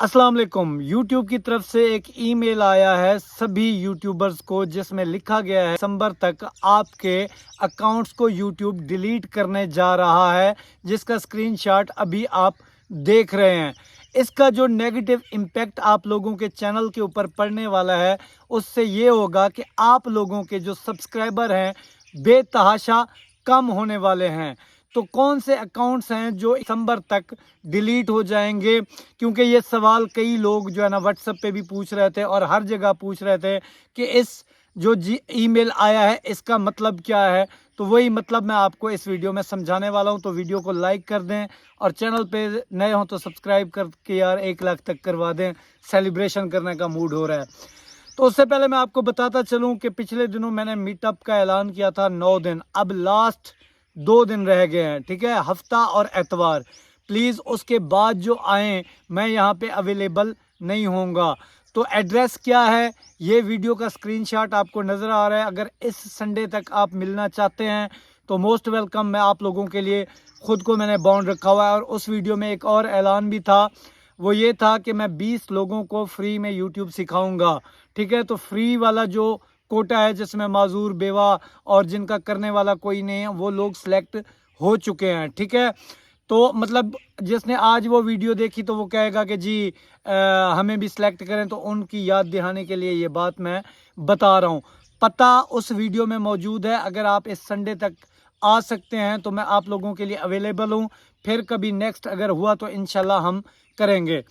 अस्सलाम वालेकुम। यूट्यूब की तरफ से एक ईमेल आया है सभी यूट्यूबर्स को, जिसमें लिखा गया है दिसंबर तक आपके अकाउंट्स को यूट्यूब डिलीट करने जा रहा है, जिसका स्क्रीनशॉट अभी आप देख रहे हैं। इसका जो नेगेटिव इम्पैक्ट आप लोगों के चैनल के ऊपर पड़ने वाला है, उससे ये होगा कि आप लोगों के जो सब्सक्राइबर हैं बेतहाशा कम होने वाले हैं। तो कौन से अकाउंट्स हैं जो दिसंबर तक डिलीट हो जाएंगे, क्योंकि ये सवाल कई लोग जो है ना व्हाट्सएप पे भी पूछ रहे थे और हर जगह पूछ रहे थे कि इस जो ईमेल आया है इसका मतलब क्या है। तो वही मतलब मैं आपको इस वीडियो में समझाने वाला हूं। तो वीडियो को लाइक कर दें और चैनल पे नए हो तो सब्सक्राइब करके यार 1 लाख तक करवा दें, सेलिब्रेशन करने का मूड हो रहा है। तो उससे पहले मैं आपको बताता चलूं कि पिछले दिनों मैंने मीटअप का ऐलान किया था 9 दिन, अब लास्ट 2 दिन रह गए हैं, ठीक है, हफ्ता और एतवार। प्लीज़ उसके बाद जो आए मैं यहाँ पे अवेलेबल नहीं होऊंगा। तो एड्रेस क्या है, ये वीडियो का स्क्रीनशॉट आपको नज़र आ रहा है। अगर इस संडे तक आप मिलना चाहते हैं तो मोस्ट वेलकम। मैं आप लोगों के लिए ख़ुद को मैंने बाउंड रखा हुआ है। और उस वीडियो में एक और ऐलान भी था, वो ये था कि मैं 20 लोगों को फ्री में यूट्यूब सिखाऊंगा, ठीक है। तो फ्री वाला जो कोटा है जिसमें माजूर, बेवा और जिनका करने वाला कोई नहीं है, वो लोग सिलेक्ट हो चुके हैं, ठीक है। तो मतलब जिसने आज वो वीडियो देखी तो वो कहेगा कि जी हमें भी सिलेक्ट करें, तो उनकी याद दिलाने के लिए ये बात मैं बता रहा हूँ। पता उस वीडियो में मौजूद है। अगर आप इस संडे तक आ सकते हैं तो मैं आप लोगों के लिए अवेलेबल हूँ। फिर कभी नेक्स्ट अगर हुआ तो इंशाल्लाह हम करेंगे।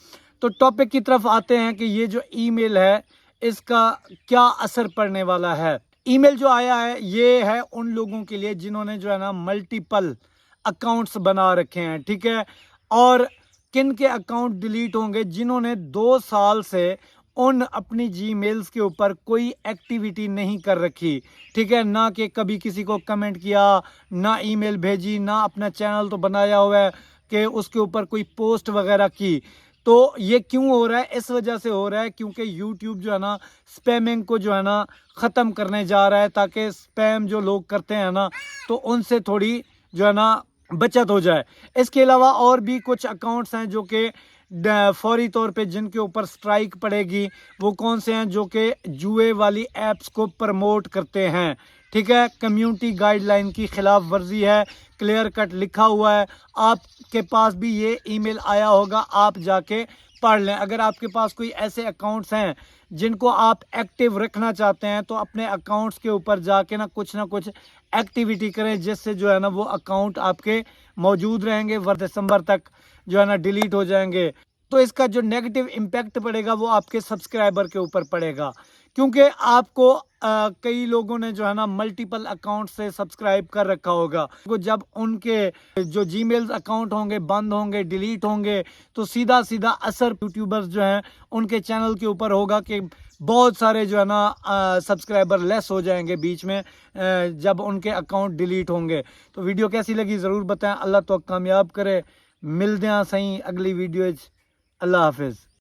तो टॉपिक की तरफ आते हैं कि ये जो ईमेल है इसका क्या असर पड़ने वाला है। ईमेल जो आया है ये है उन लोगों के लिए जिन्होंने जो है ना मल्टीपल अकाउंट्स बना रखे हैं, ठीक है। और किन के अकाउंट डिलीट होंगे, जिन्होंने 2 साल से उन अपनी जीमेल्स के ऊपर कोई एक्टिविटी नहीं कर रखी, ठीक है। ना कि कभी किसी को कमेंट किया, ना ईमेल भेजी, ना अपना चैनल तो बनाया हुआ है कि उसके ऊपर कोई पोस्ट वगैरह की। तो ये क्यों हो रहा है? इस वजह से हो रहा है क्योंकि यूट्यूब जो है ना स्पैमिंग को जो है ना ख़त्म करने जा रहा है, ताकि स्पैम जो लोग करते हैं ना तो उनसे थोड़ी जो है ना बचत हो जाए। इसके अलावा और भी कुछ अकाउंट्स हैं जो कि फौरी तौर पे जिनके ऊपर स्ट्राइक पड़ेगी। वो कौन से हैं? जो कि जुए वाली ऐप्स को प्रमोट करते हैं, ठीक है। कम्युनिटी गाइडलाइन की खिलाफ वर्जी है, क्लियर कट लिखा हुआ है। आपके पास भी ये ईमेल आया होगा, आप जाके पढ़ लें। अगर आपके पास कोई ऐसे अकाउंट्स हैं जिनको आप एक्टिव रखना चाहते हैं तो अपने अकाउंट्स के ऊपर जाके ना कुछ एक्टिविटी करें, जिससे जो है ना वो अकाउंट आपके मौजूद रहेंगे। दिसंबर तक जो है ना डिलीट हो जाएंगे। तो इसका जो नेगेटिव इम्पैक्ट पड़ेगा वो आपके सब्सक्राइबर के ऊपर पड़ेगा, क्योंकि आपको कई लोगों ने जो है ना मल्टीपल अकाउंट से सब्सक्राइब कर रखा होगा। तो जब उनके जो जीमेल अकाउंट होंगे बंद होंगे, डिलीट होंगे, तो सीधा सीधा असर यूट्यूबर्स जो हैं उनके चैनल के ऊपर होगा कि बहुत सारे जो है ना सब्सक्राइबर लेस हो जाएंगे बीच में जब उनके अकाउंट डिलीट होंगे। तो वीडियो कैसी लगी ज़रूर बताएं। अल्लाह तो कामयाब करे। मिलते हैं सही अगली वीडियो। अल्लाह हाफिज़।